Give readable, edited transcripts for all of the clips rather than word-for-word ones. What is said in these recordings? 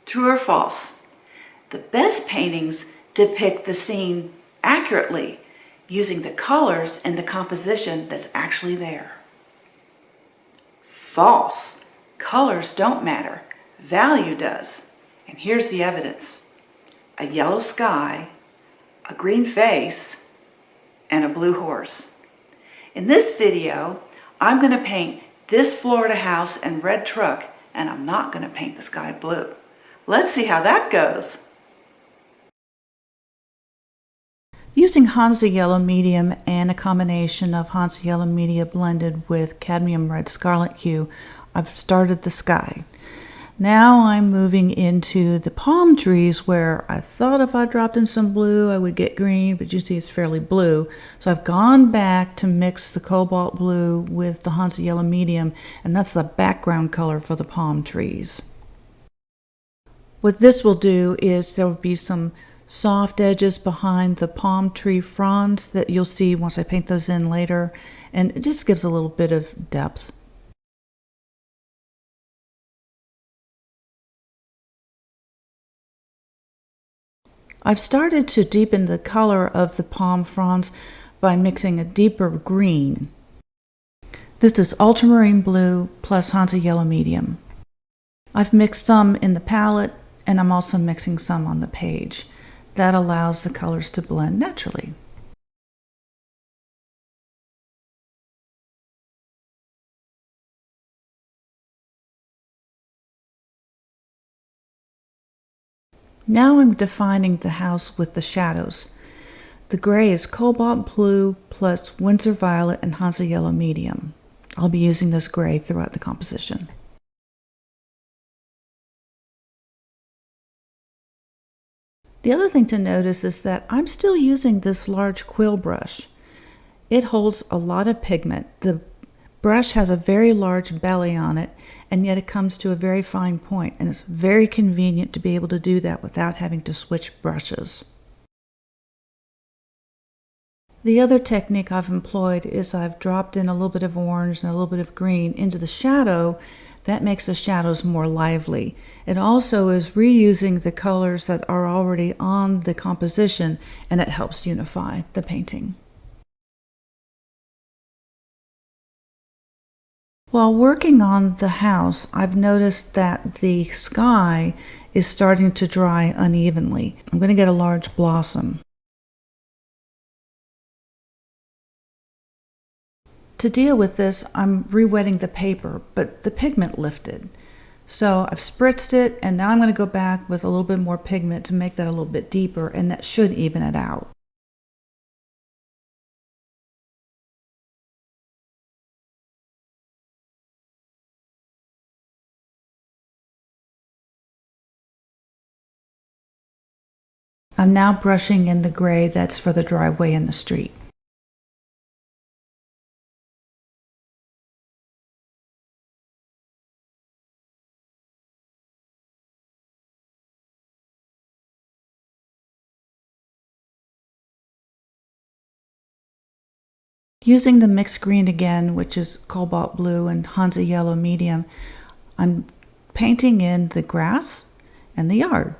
True or false? The best paintings depict the scene accurately using the colors and the composition that's actually there. False. Colors don't matter. Value does. And here's the evidence. A yellow sky, a green face, and a blue horse. In this video, I'm going to paint this Florida house and red truck, and I'm not going to paint the sky blue. Let's see how that goes. Using Hansa Yellow Medium and a combination of Hansa Yellow Medium blended with Cadmium Red Scarlet Hue, I've started the sky. Now I'm moving into the palm trees where I thought if I dropped in some blue I would get green, but you see it's fairly blue. So I've gone back to mix the cobalt blue with the Hansa Yellow Medium, and that's the background color for the palm trees. What this will do is there will be some soft edges behind the palm tree fronds that you'll see once I paint those in later, and it just gives a little bit of depth. I've started to deepen the color of the palm fronds by mixing a deeper green. This is ultramarine blue plus Hansa Yellow Medium. I've mixed some in the palette, and I'm also mixing some on the page. That allows the colors to blend naturally. Now I'm defining the house with the shadows. The gray is cobalt blue plus Windsor violet and Hansa Yellow Medium. I'll be using this gray throughout the composition. The other thing to notice is that I'm still using this large quill brush. It holds a lot of pigment. The brush has a very large belly on it, and yet it comes to a very fine point, and it's very convenient to be able to do that without having to switch brushes. The other technique I've employed is I've dropped in a little bit of orange and a little bit of green into the shadow. That makes the shadows more lively. It also is reusing the colors that are already on the composition, and it helps unify the painting. While working on the house, I've noticed that the sky is starting to dry unevenly. I'm going to get a large blossom. To deal with this, I'm re-wetting the paper, but the pigment lifted. So I've spritzed it, and now I'm going to go back with a little bit more pigment to make that a little bit deeper, and that should even it out. I'm now brushing in the gray that's for the driveway and the street. Using the mixed green again, which is cobalt blue and Hansa Yellow Medium, I'm painting in the grass and the yard.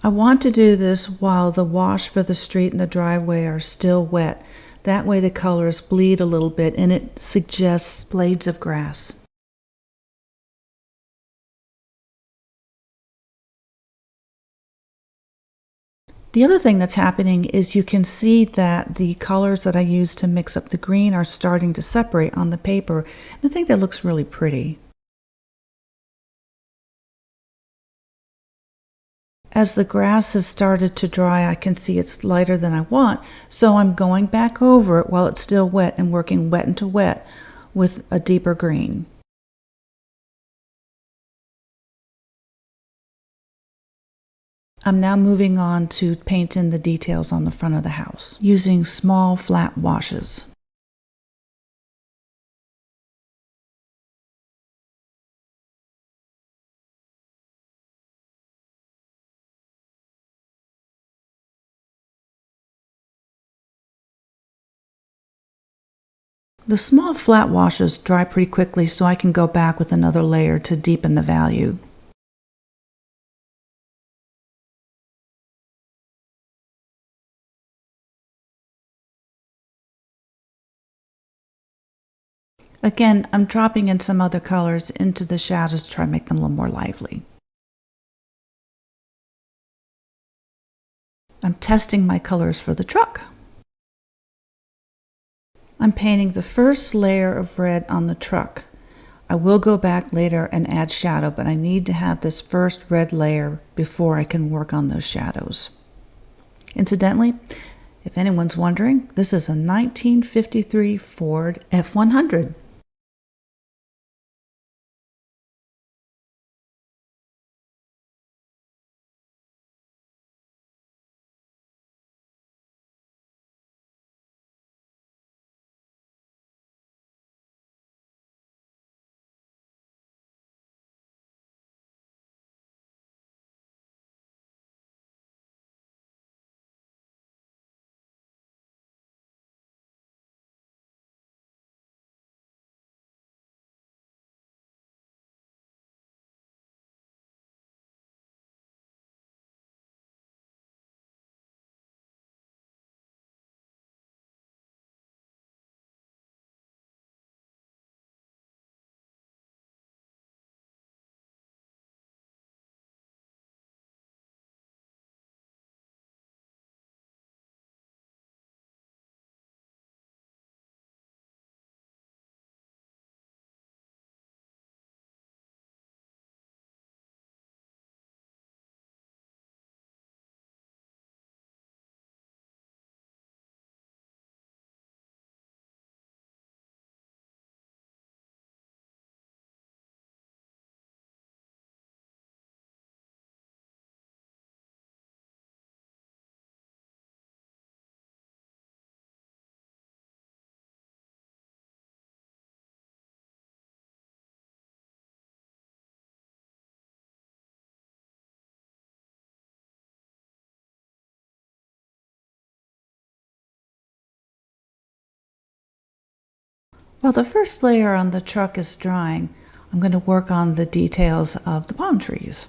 I want to do this while the wash for the street and the driveway are still wet. That way the colors bleed a little bit and it suggests blades of grass. The other thing that's happening is you can see that the colors that I used to mix up the green are starting to separate on the paper, and I think that looks really pretty. As the grass has started to dry, I can see it's lighter than I want, so I'm going back over it while it's still wet and working wet into wet with a deeper green. I'm now moving on to paint in the details on the front of the house using small flat washes. The small flat washes dry pretty quickly, so I can go back with another layer to deepen the value. Again, I'm dropping in some other colors into the shadows to try to make them a little more lively. I'm testing my colors for the truck. I'm painting the first layer of red on the truck. I will go back later and add shadow, but I need to have this first red layer before I can work on those shadows. Incidentally, if anyone's wondering, this is a 1953 Ford F-100. While the first layer on the truck is drying, I'm going to work on the details of the palm trees.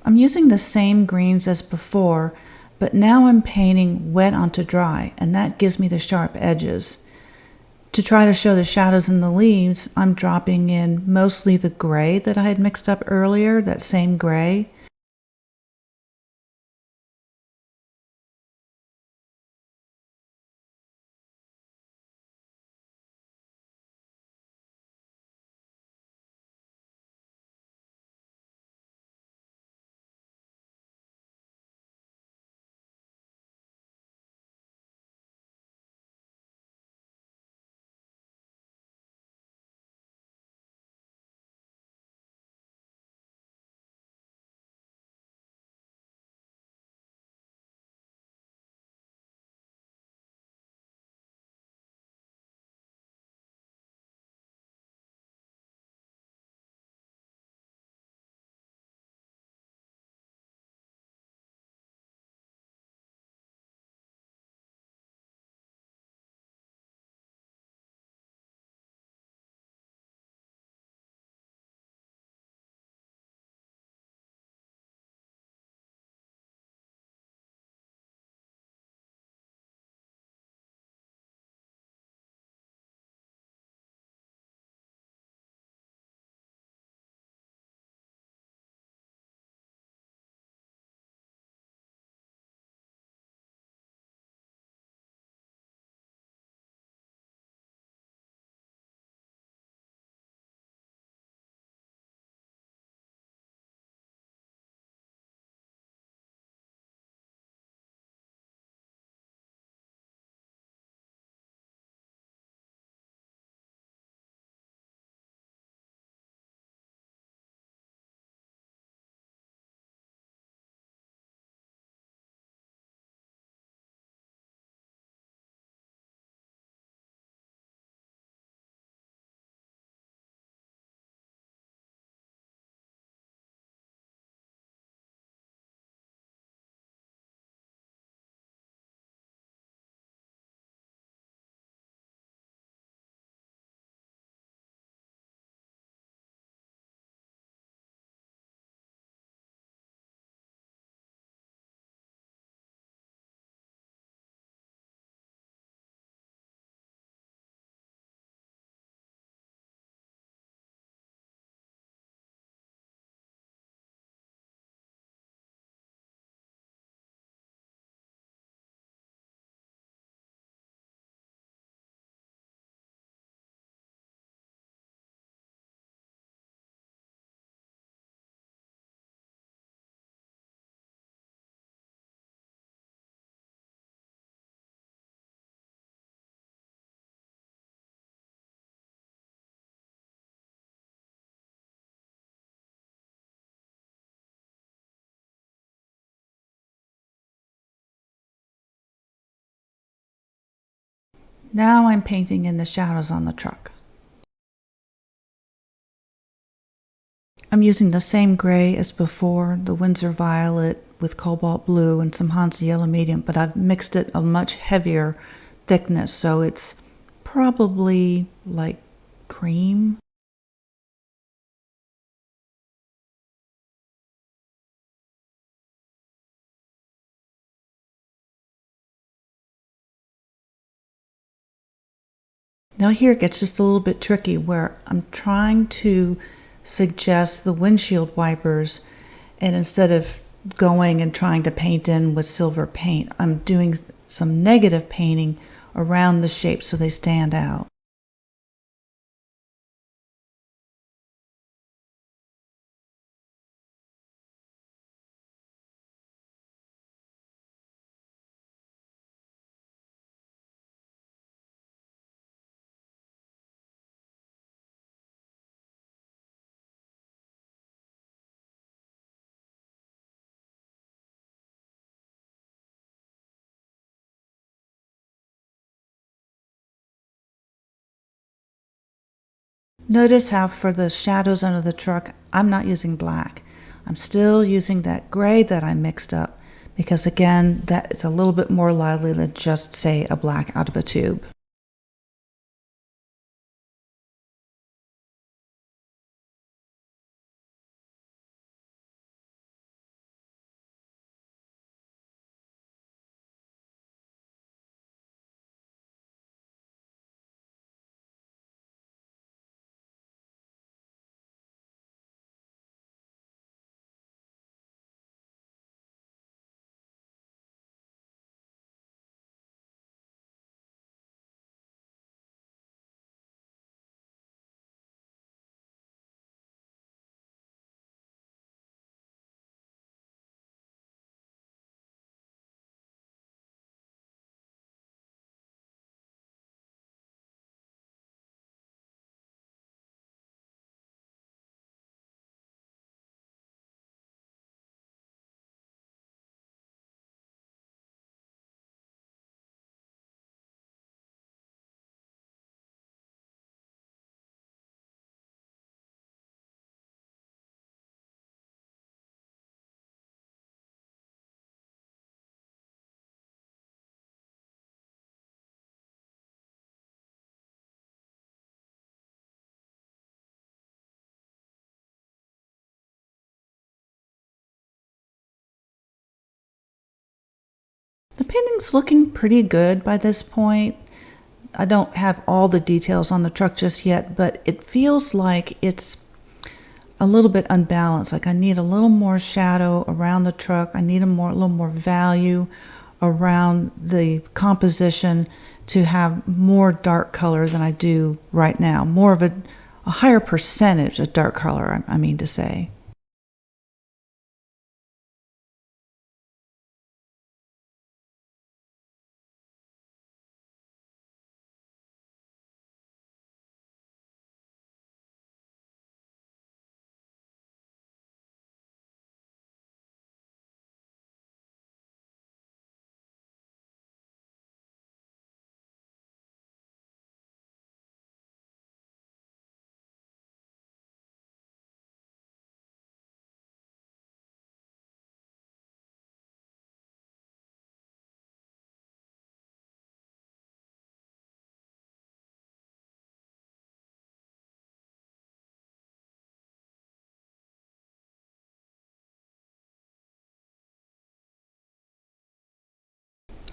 I'm using the same greens as before, but now I'm painting wet onto dry, and that gives me the sharp edges. To try to show the shadows in the leaves, I'm dropping in mostly the gray that I had mixed up earlier, that same gray. Now I'm painting in the shadows on the truck. I'm using the same gray as before, the Winsor Violet with cobalt blue and some Hansa Yellow Medium, but I've mixed it a much heavier thickness, so it's probably like cream. Now here it gets just a little bit tricky where I'm trying to suggest the windshield wipers, and instead of going and trying to paint in with silver paint, I'm doing some negative painting around the shapes so they stand out. Notice how for the shadows under the truck, I'm not using black. I'm still using that gray that I mixed up because again, that is a little bit more lively than just say a black out of a tube. The painting's looking pretty good by this point. I don't have all the details on the truck just yet, but it feels like it's a little bit unbalanced. Like I need a little more shadow around the truck. I need a little more value around the composition to have more dark color than I do right now. More of a higher percentage of dark color, I mean to say.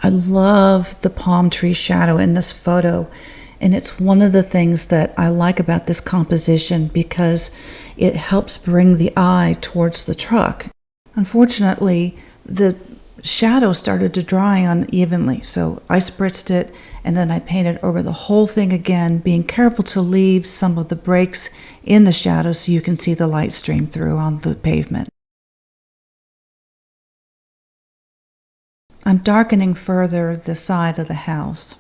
I love the palm tree shadow in this photo, and it's one of the things that I like about this composition because it helps bring the eye towards the truck. Unfortunately, the shadow started to dry unevenly, so I spritzed it and then I painted over the whole thing again, being careful to leave some of the breaks in the shadow so you can see the light stream through on the pavement. I'm darkening further the side of the house.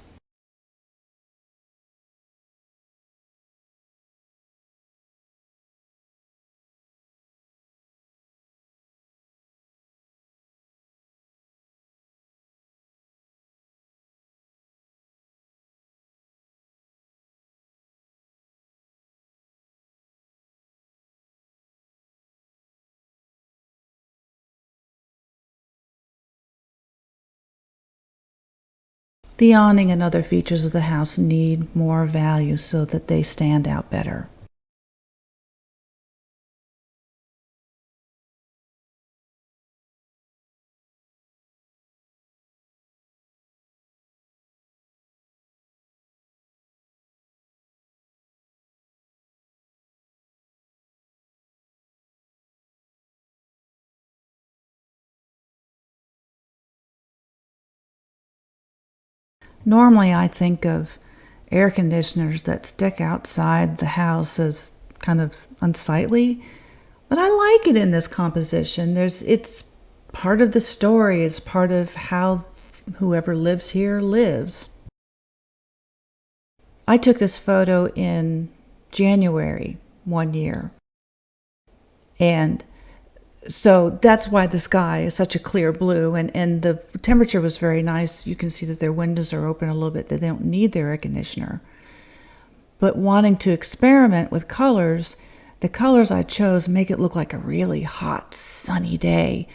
The awning and other features of the house need more value so that they stand out better. Normally, I think of air conditioners that stick outside the house as kind of unsightly, but I like it in this composition. It's part of the story, it's part of how whoever lives here lives. I took this photo in January one year, and so that's why the sky is such a clear blue, and the temperature was very nice. You can see that their windows are open a little bit, that they don't need their air conditioner. But wanting to experiment with colors, the colors I chose make it look like a really hot, sunny day.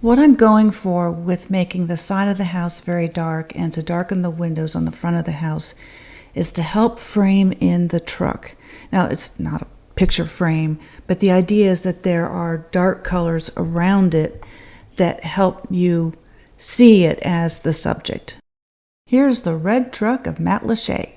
What I'm going for with making the side of the house very dark and to darken the windows on the front of the house is to help frame in the truck. Now, it's not a picture frame, but the idea is that there are dark colors around it that help you see it as the subject. Here's the red truck of Matt Lachey.